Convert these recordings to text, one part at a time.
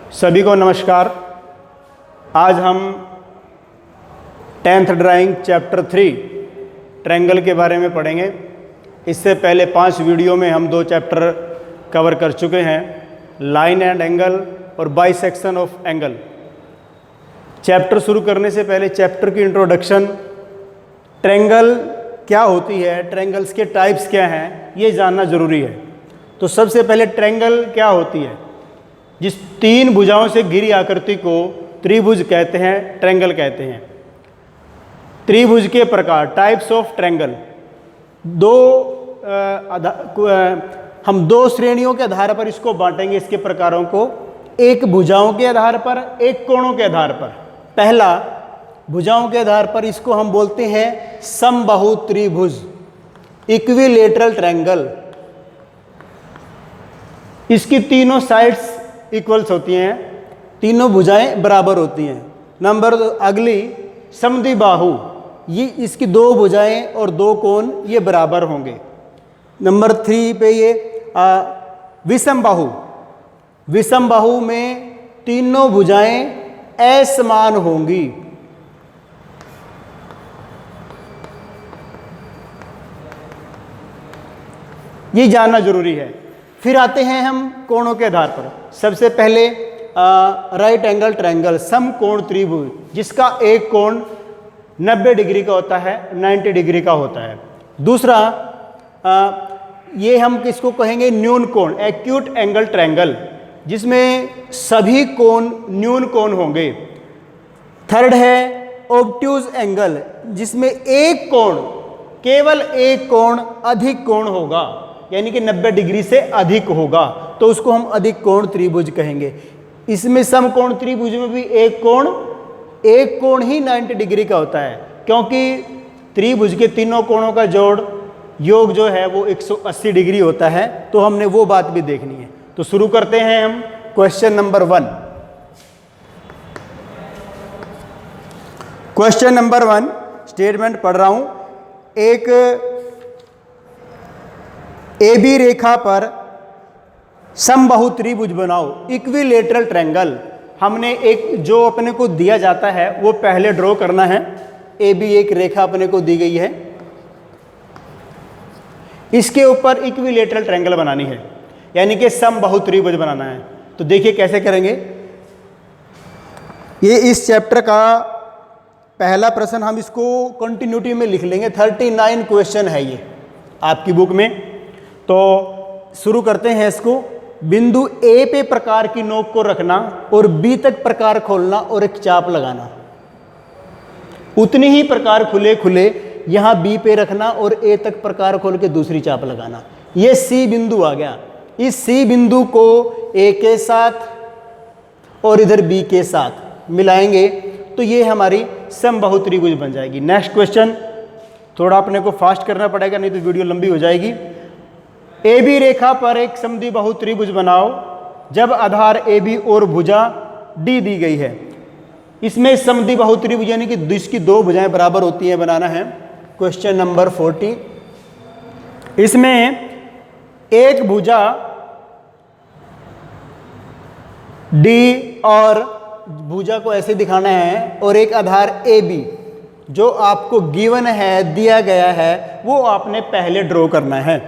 सभी को नमस्कार। आज हम 10th ड्राइंग चैप्टर 3 ट्रायंगल के बारे में पढ़ेंगे। इससे पहले 5 वीडियो में हम 2 चैप्टर कवर कर चुके हैं, लाइन एंड एंगल और बाइसेक्शन ऑफ एंगल। चैप्टर शुरू करने से पहले चैप्टर की इंट्रोडक्शन, ट्रायंगल क्या होती है, ट्रायंगल्स के टाइप्स क्या हैं, ये जानना ज़रूरी है। तो सबसे पहले ट्रायंगल क्या होती है? जिस 3 भुजाओं से घिरी आकृति को त्रिभुज कहते हैं, ट्रायंगल कहते हैं। त्रिभुज के प्रकार, टाइप्स ऑफ ट्रायंगल, हम 2 श्रेणियों के आधार पर इसको बांटेंगे, इसके प्रकारों को। एक भुजाओं के आधार पर, एक कोणों के आधार पर। पहला भुजाओं के आधार पर, इसको हम बोलते हैं समबाहु त्रिभुज, इक्विलेटरल ट्रायंगल। इसकी तीनों साइड्स इक्वल्स होती हैं, तीनों भुजाएं बराबर होती हैं। नंबर अगली समद्विबाहु, ये इसकी 2 भुजाएं और 2 कोण ये बराबर होंगे। नंबर 3 पे ये विषमबाहु, विषमबाहु में तीनों भुजाएं असमान होंगी। ये जानना जरूरी है। फिर आते हैं हम कोणों के आधार पर। सबसे पहले राइट एंगल ट्रायंगल, समकोण त्रिभुज, जिसका एक कोण 90 डिग्री का होता है, 90 डिग्री का होता है। दूसरा ये हम किसको कहेंगे? न्यून कोण, एक्यूट एंगल ट्रायंगल, जिसमें सभी कोण न्यून कोण होंगे। थर्ड है ऑब्ट्यूज एंगल, जिसमें एक कोण, केवल एक कोण अधिक कोण होगा, यानी कि 90 डिग्री से अधिक होगा, तो उसको हम अधिक कोण त्रिभुज कहेंगे। इसमें समकोण त्रिभुज में भी एक कोण ही 90 डिग्री का होता है, क्योंकि त्रिभुज के तीनों कोणों का जोड़ योग जो है वो 180 डिग्री होता है। तो हमने वो बात भी देखनी है। तो शुरू करते हैं हम question number 1। Question number 1 statement पढ़ रहा हूं। एक AB रेखा पर समबाहु त्रिभुज बनाओ, इक्विलेटरल ट्रायंगल। हमने एक जो अपने को दिया जाता है वो पहले ड्रॉ करना है। AB एक रेखा अपने को दी गई है, इसके ऊपर इक्विलेटरल ट्रायंगल बनानी है, यानी कि समबाहु त्रिभुज बनाना है। तो देखिए कैसे करेंगे। ये इस चैप्टर का पहला प्रश्न, हम इसको कंटिन्यूटी में लिख लेंगे। 39 क्वेश्चन है ये आपकी बुक में। तो शुरू करते हैं इसको। बिंदु A पे प्रकार की नोक को रखना और B तक प्रकार खोलना और एक चाप लगाना। उतनी ही प्रकार खुले खुले यहाँ B पे रखना और A तक प्रकार खोल के दूसरी चाप लगाना। ये C बिंदु आ गया। इस C बिंदु को A के साथ और इधर B के साथ मिलाएंगे तो ये हमारी समबाहु त्रिभुज बन जाएगी। नेक्स्ट क्वेश्चन, थोड़ा अपने को फास्ट करना पड़ेगा, नहीं तो वीडियो लंबी हो जाएगी। AB रेखा पर एक समद्विबाहु त्रिभुज बनाओ जब आधार AB और भुजा D दी गई है। इसमें समद्विबाहु त्रिभुज यानी कि इसकी 2 भुजाएं बराबर होती हैं, बनाना है। क्वेश्चन नंबर 40, इसमें एक भुजा D और भुजा को ऐसे दिखाना है और एक आधार AB जो आपको गिवन है, दिया गया है, वो आपने पहले ड्रॉ करना है।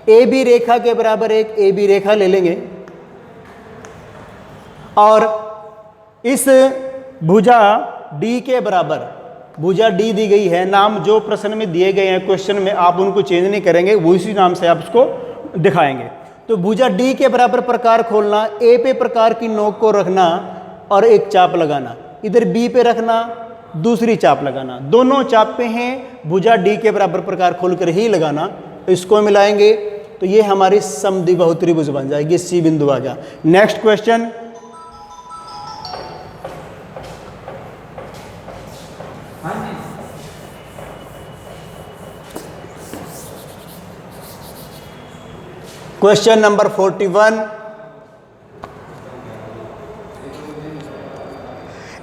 AB रेखा के बराबर एक AB रेखा ले लेंगे और इस भुजा D के बराबर, भुजा D दी गई है, नाम जो प्रश्न में दिए गए हैं क्वेश्चन में, आप उनको चेंज नहीं करेंगे, वो इसी नाम से आप उसको दिखाएंगे। तो भुजा D के बराबर प्रकार खोलना, A पे प्रकार की नोक को रखना और एक चाप लगाना, इधर B पे रखना, दूसरी चाप लगाना। दोनों चाप पे हैं, भुजा D के बराबर प्रकार खोलकर ही लगाना। इसको मिलाएंगे तो ये हमारी समद्विबाहु त्रिभुज बन जाएगी। C बिंदु आ गया। Next question, question number 41।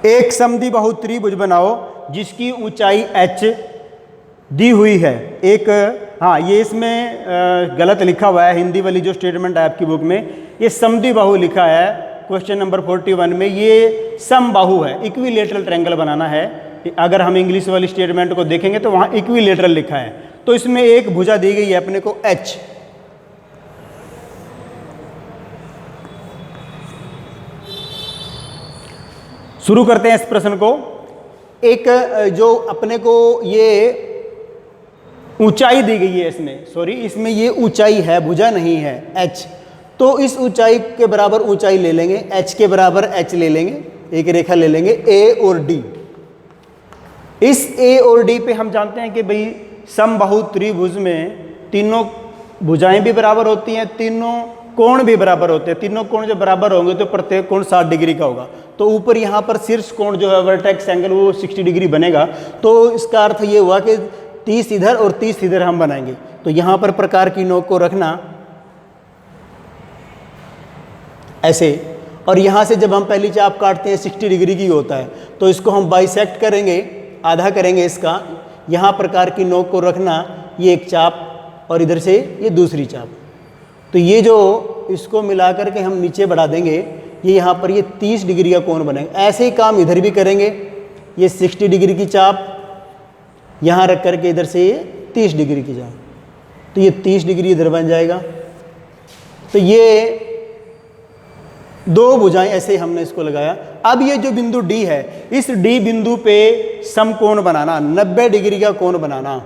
एक समद्विबाहु त्रिभुज बनाओ जिसकी ऊंचाई h दी हुई है। एक हाँ, ये इसमें गलत लिखा हुआ है, हिंदी वाली जो स्टेटमेंट है आपकी बुक में, ये समद्विबाहु लिखा है, क्वेश्चन नंबर 41 में, ये समबाहु है, इक्विलेटरल ट्रायंगल बनाना है। अगर हम इंग्लिश वाली स्टेटमेंट को देखेंगे तो वहाँ इक्विलेटरल लिखा है। तो इसमें एक भुजा दी गई है अपने को H, शुरू करते हैं इस प्रश्न को। एक जो अपने को ये ऊंचाई दी गई है, इसमें ये ऊंचाई है, भुजा नहीं है, H। तो इस ऊंचाई के बराबर ऊंचाई ले लेंगे, H के बराबर H ले लेंगे, एक रेखा ले लेंगे A और D। इस A और D पे हम जानते हैं कि भाई समबाहु त्रिभुज में तीनों भुजाएं भी बराबर होती हैं, तीनों कोण भी बराबर होते हैं। तीनों कोण जब बराबर होंगे तो प्रत्येक कोण 60 डिग्री का होगा। तो ऊपर यहाँ पर शीर्ष कोण जो है वर्टेक्स एंगल वो 60 डिग्री बनेगा। तो इसका अर्थ ये हुआ कि 30 इधर और 30 इधर हम बनाएंगे। तो यहाँ पर प्रकार की नोक को रखना ऐसे, और यहाँ से जब हम पहली चाप काटते हैं 60 डिग्री की होता है, तो इसको हम बाइसेक्ट करेंगे, आधा करेंगे इसका। यहाँ प्रकार की नोक को रखना, ये एक चाप और इधर से ये दूसरी चाप। तो ये जो इसको मिला करके हम नीचे बढ़ा देंगे, ये यहाँ पर ये 30 डिग्री का कोण बनेगा। ऐसे ही काम इधर भी करेंगे, ये 60 डिग्री की चाप यहाँ रख करके इधर से ये 30 डिग्री की चाप, तो ये 30 डिग्री इधर बन जाएगा। तो ये दो भुजाएं ऐसे हमने इसको लगाया। अब ये जो बिंदु D है, इस D बिंदु पे समकोण बनाना, 90 डिग्री का कोण बनाना।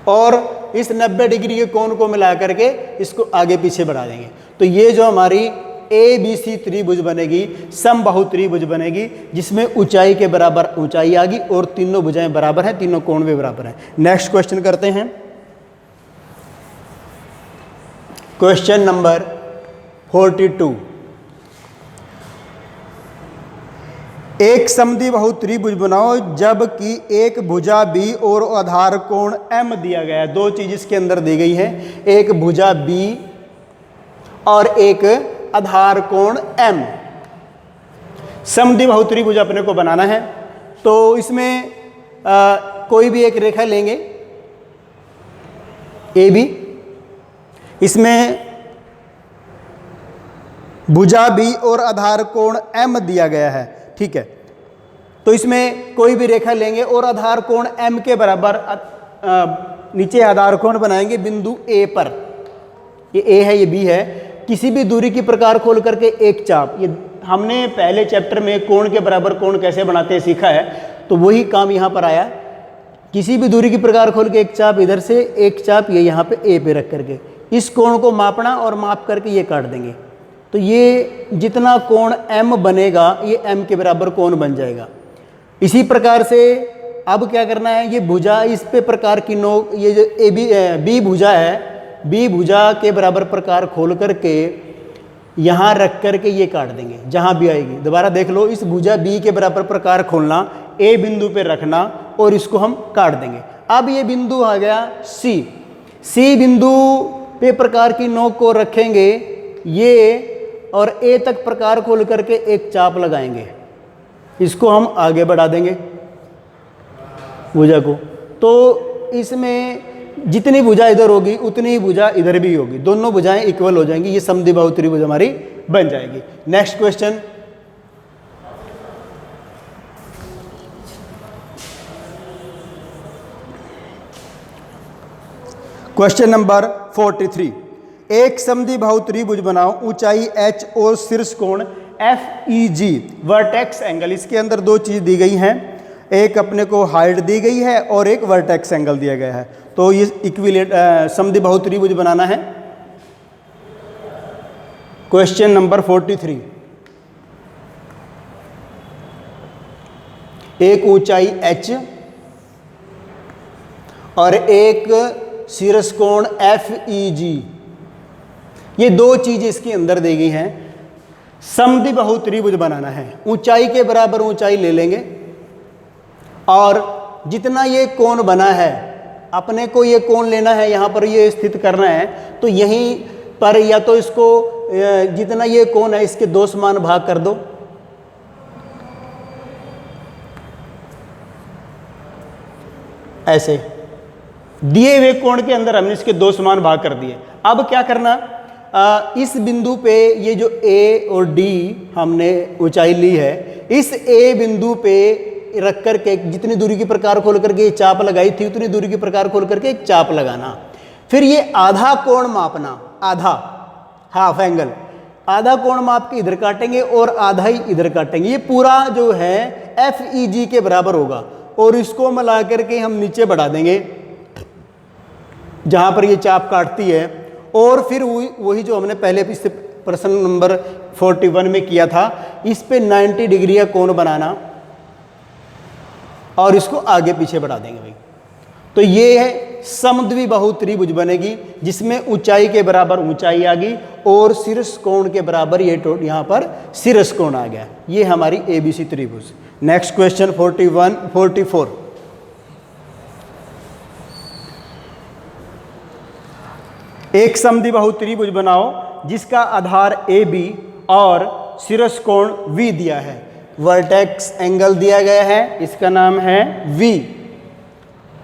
और इस 90 डिग्री के कोण को मिला करके इसको आगे पीछे बढ़ा देंगे। तो ये जो हमारी ABC त्रिभुज बनेगी, समबाहु त्रिभुज बनेगी, जिसमें ऊंचाई के बराबर ऊंचाई आ गई और तीनों भुजाएं बराबर हैं, तीनों कोण भी बराबर हैं। नेक्स्ट क्वेश्चन करते हैं, क्वेश्चन नंबर 42। एक समद्विबाहु त्रिभुज बनाओ जबकि एक भुजा B और आधार कोण M दिया गया है। दो चीज इसके अंदर दी गई है, एक भुजा B और एक आधार कोण M। समद्विबाहु त्रिभुज अपने को बनाना है। तो इसमें कोई भी एक रेखा लेंगे AB, इसमें भुजा B और आधार कोण M दिया गया है, ठीक है। तो इसमें कोई भी रेखा लेंगे और आधार कोण M के बराबर नीचे आधार कोण बनाएंगे बिंदु A पर। ये A है, ये B है। किसी भी दूरी की प्रकार खोल करके एक चाप, ये हमने पहले चैप्टर में कोण के बराबर कोण कैसे बनाते हैं सीखा है, तो वही काम यहाँ पर आया। किसी भी दूरी की प्रकार खोल के एक चाप इधर से, एक चाप ये यहाँ पे A पे रख करके इस कोण को मापना और माप करके ये काट देंगे। तो ये जितना कोण M बनेगा ये M के बराबर कोण बन जाएगा। इसी प्रकार से अब क्या करना है, ये भुजा इस पे प्रकार की नोक, ये जो B भुजा है, B भुजा के बराबर प्रकार खोल करके यहाँ रख करके ये काट देंगे जहाँ भी आएगी। दोबारा देख लो, इस भुजा B के बराबर प्रकार खोलना, A बिंदु पे रखना और इसको हम काट देंगे। अब ये बिंदु आ गया C बिंदु पे प्रकार की नोक को रखेंगे ये, और A तक प्रकार खोल करके एक चाप लगाएंगे, इसको हम आगे बढ़ा देंगे भुजा को। तो इसमें जितनी भुजा इधर होगी उतनी ही भुजा इधर भी होगी, दोनों भुजाएं इक्वल हो जाएंगी। ये समद्विबाहु त्रिभुज हमारी बन जाएगी। Next question, question number 43। एक समद्विबाहु त्रिभुज बनाओ, ऊंचाई H और शीर्ष कोण FEG, वर्टेक्स एंगल। इसके अंदर दो चीज दी गई हैं, एक अपने को हाइट दी गई है और एक वर्टेक्स एंगल दिया गया है। तो ये समद्विबाहु त्रिभुज बनाना है। Question number 43। एक ऊंचाई H और एक शीर्ष कोण FEG, ये दो चीज इसके अंदर दी गई हैं। समद्विबाहु त्रिभुज बनाना है, ऊंचाई के बराबर ऊंचाई ले लेंगे और जितना ये कोण बना है अपने को ये कोण लेना है, यहाँ पर ये स्थित करना है। तो यहीं पर या तो इसको जितना ये कोण है इसके दो समान भाग कर दो, ऐसे, दिए हुए कोण के अंदर हमने इसके 2 समान भाग कर दिए। अब क्या करना, इस बिंदु पे ये जो ए और डी हमने ऊंचाई ली है, इस ए बिंदु पे रख करके जितनी दूरी की प्रकार खोल करके चाप लगाई थी उतनी दूरी की प्रकार खोल करके एक चाप लगाना। फिर ये आधा कोण मापना, आधा हाफ एंगल, आधा कोण माप के इधर काटेंगे और आधा ही इधर काटेंगे। ये पूरा जो है FEG के बराबर होगा और इसको मिला करके हम नीचे बढ़ा देंगे जहां पर ये चाप काटती है। और फिर वही जो हमने पहले प्रश्न नंबर 41 में किया था, इस पे 90 डिग्री का कोण बनाना और इसको आगे पीछे बढ़ा देंगे भाई। तो ये है समद्विबाहु त्रिभुज बनेगी जिसमेम ऊंचाई के बराबर ऊंचाई आ गई और शीर्ष कोण के बराबर ये यहाँ पर शीर्ष कोण आ गया। ये हमारी ABC त्रिभुज। Next question 44। एक समद्विबाहु त्रिभुज बनाओ जिसका आधार AB और शीर्ष कोण V दिया है। वर्टेक्स एंगल दिया गया है, इसका नाम है V,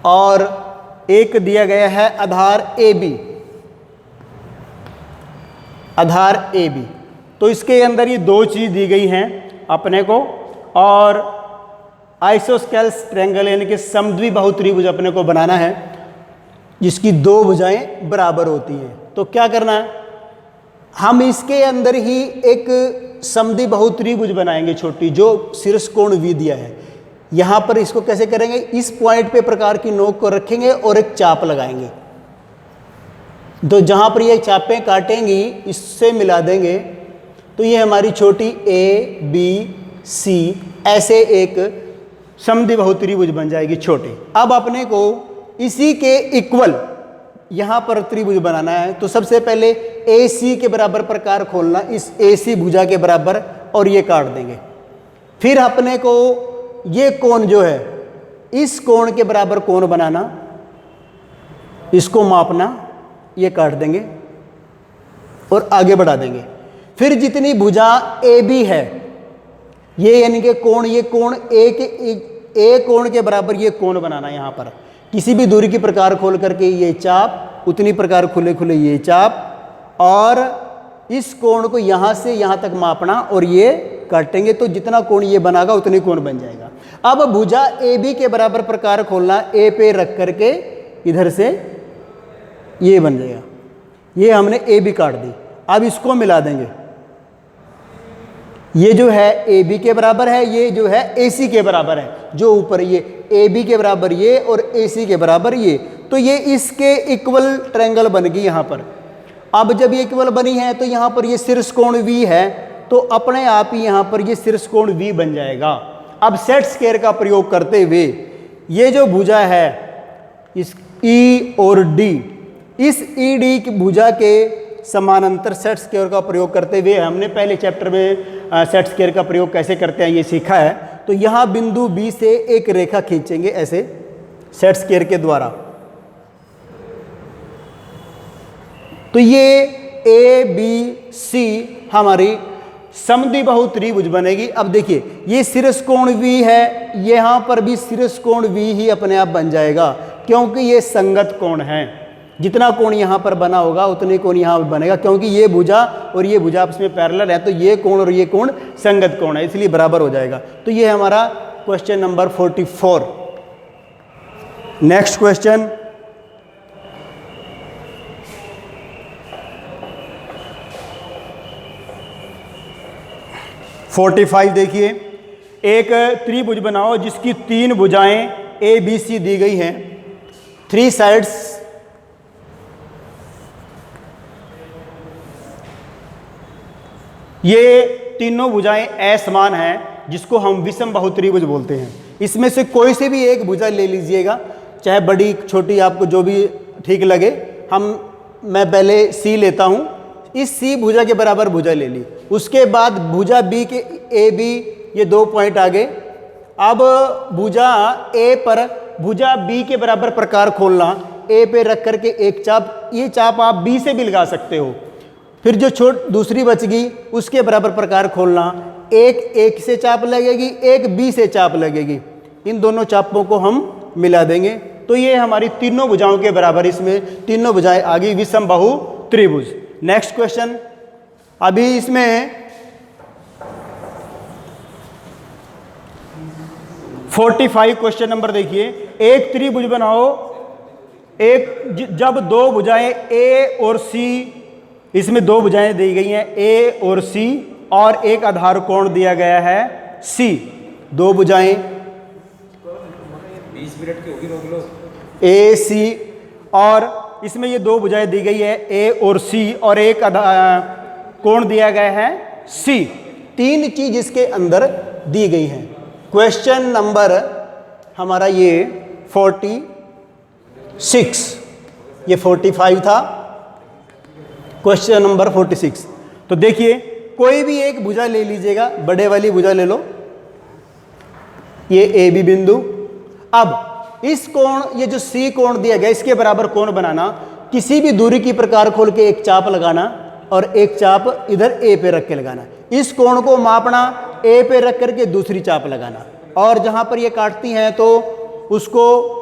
और एक दिया गया है आधार AB, आधार AB। तो इसके अंदर ये 2 चीज दी गई हैं अपने को, और आइसोस्केल्स ट्रायंगल यानी कि समद्विबाहु त्रिभुज अपने को बनाना है जिसकी 2 भुजाएं बराबर होती हैं। तो क्या करना है, हम इसके अंदर ही एक समद्विबाहु त्रिभुज बनाएंगे छोटी, जो शीर्ष कोण V दिया है। यहां पर इसको कैसे करेंगे, इस पॉइंट पे प्रकार की नोक को रखेंगे और एक चाप लगाएंगे। तो जहां पर ये चापें काटेंगी इससे मिला देंगे तो ये हमारी छोटी ABC ऐसे एक समद्विबाहु त्रिभुज बन जाएगी छोटी। अब अपने को इसी के इक्वल यहां पर त्रिभुज बनाना है। तो सबसे पहले AC के बराबर प्रकार खोलना, इस AC भुजा के बराबर, और ये काट देंगे। फिर अपने को ये कोण जो है इस कोण के बराबर कोण बनाना, इसको मापना, ये काट देंगे और आगे बढ़ा देंगे। फिर जितनी भुजा AB है ये यानी कि कोण, ये कोण A कोण के बराबर ये कोण बनाना। यहाँ पर किसी भी दूरी की प्रकार खोल करके ये चाप, उतनी प्रकार खुले खुले ये चाप, और इस कोण को यहाँ से यहाँ तक मापना और ये काटेंगे। तो जितना कोण ये बनागा उतनी कोण बन जाएगा। अब भुजा AB के बराबर प्रकार खोलना, A पे रख करके इधर से ये बन जाएगा। ये हमने AB काट दी। अब इसको मिला देंगे, ये जो है AB के बराबर है, ये जो है AC के बराबर है। जो ऊपर ये AB के बराबर ये और AC के बराबर ये, तो ये इसके इक्वल ट्रायंगल बन गई यहाँ पर। अब जब ये इक्वल बनी है तो यहाँ पर ये शीर्ष कोण V है, तो अपने आप ही यहाँ पर ये शीर्ष कोण V बन जाएगा। अब सेट स्क्वायर का प्रयोग करते हुए ये जो भुजा है इस E और D, इस ED की भुजा के समानांतर सेट स्क्वायर का प्रयोग करते हुए, हमने पहले चैप्टर में सेट स्क्वायर का प्रयोग कैसे करते हैं ये सीखा है। तो यहाँ बिंदु B से एक रेखा खींचेंगे ऐसे सेट स्क्वायर के द्वारा। तो ये ABC हमारी समद्विबाहु त्रिभुज बनेगी। अब देखिए ये शीर्ष कोण V है, यहाँ पर भी शीर्ष कोण V ही अपने आप बन जाएगा क्योंकि ये संगत कोण है। जितना कोण यहाँ पर बना होगा उतने कोण यहाँ पर बनेगा, क्योंकि ये भुजा और ये भुजा आपस में पैरेलल है, तो ये कोण और ये कोण संगत कोण है, इसलिए बराबर हो जाएगा। तो ये हमारा क्वेश्चन नंबर 44। नेक्स्ट क्वेश्चन, देखिए, एक त्रिभुज बनाओ जिसकी 3 भुजाएं ABC दी गई हैं, 3 साइड्स ये तीनों भुजाएं असमान हैं, जिसको हम विषमबाहु त्रिभुज बोलते हैं। इसमें से कोई से भी एक भुजा ले लीजिएगा, चाहे बड़ी छोटी आपको जो भी ठीक लगे। मैं पहले C लेता हूं, इस C भुजा के बराबर भुजा ले ली। उसके बाद भुजा B के AB, ये 2 पॉइंट आ गए। अब भुजा A पर भुजा B के बराबर प्रकार खोलना, A पे रख करके एक चाप, ये चाप आप B से भी लगा सकते हो। फिर जो दूसरी बच गई उसके बराबर प्रकार खोलना, एक से चाप लगेगी, एक B से चाप लगेगी। इन दोनों चापों को हम मिला देंगे तो ये हमारी तीनों भुजाओं के बराबर, इसमें तीनों भुजाएं आ गई विषमबाहु त्रिभुज। नेक्स्ट क्वेश्चन, अभी इसमें 45 क्वेश्चन नंबर देखिए। एक त्रिभुज बनाओ, जब दो भुजाएं ए और सी, इसमें दो भुजाएं दी गई हैं ए और सी, और एक आधार कोण दिया गया है सी। दो भुजाएं 20 मिनट की होगी, रोक लो। ए सी, और इसमें ये दो भुजाएं दी गई है ए और सी, और एक कोण दिया गया है सी। तीन चीज इसके अंदर दी गई है। क्वेश्चन नंबर हमारा ये 46, ये 45 था, क्वेश्चन नंबर 46। तो देखिए कोई भी एक भुजा ले लीजिएगा, बड़े वाली भुजा ले लो, ये ए बी बिंदु। अब इस कोण, ये जो सी कोण दिया गया, इसके बराबर कोण बनाना, किसी भी दूरी की प्रकार खोल के एक चाप लगाना और एक चाप इधर ए पे रख के लगाना। इस कोण को मापना, ए पे रख करके दूसरी चाप लगाना, और जहां पर ये काटती हैं तो उसको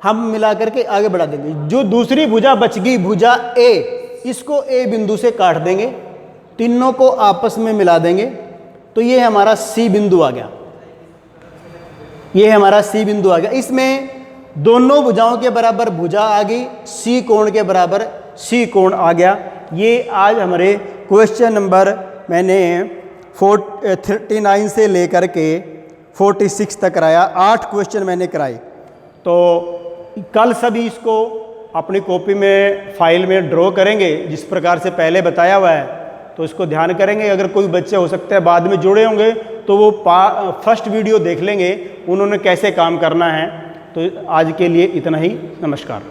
हम मिला करके आगे बढ़ा देंगे। जो दूसरी भुजा बच गई, भुजा ए, इसको ए बिंदु से काट देंगे, तीनों को आपस में मिला देंगे, तो ये हमारा सी बिंदु आ गया। ये हमारा सी बिंदु आ गया। इसमें दोनों भुजाओं के बराबर भुजा आ गई, सी कोण के बराबर सी कोण आ गया। ये आज हमारे क्वेश्चन नंबर मैंने 39 से लेकर के 46 तक कराया, 8 क्वेश्चन मैंने कराए। तो कल सभी इसको अपनी कॉपी में, फाइल में ड्रॉ करेंगे जिस प्रकार से पहले बताया हुआ है, तो इसको ध्यान करेंगे। अगर कोई बच्चे हो सकते हैं बाद में जुड़े होंगे तो वो फर्स्ट वीडियो देख लेंगे उन्होंने कैसे काम करना है। तो आज के लिए इतना ही, नमस्कार।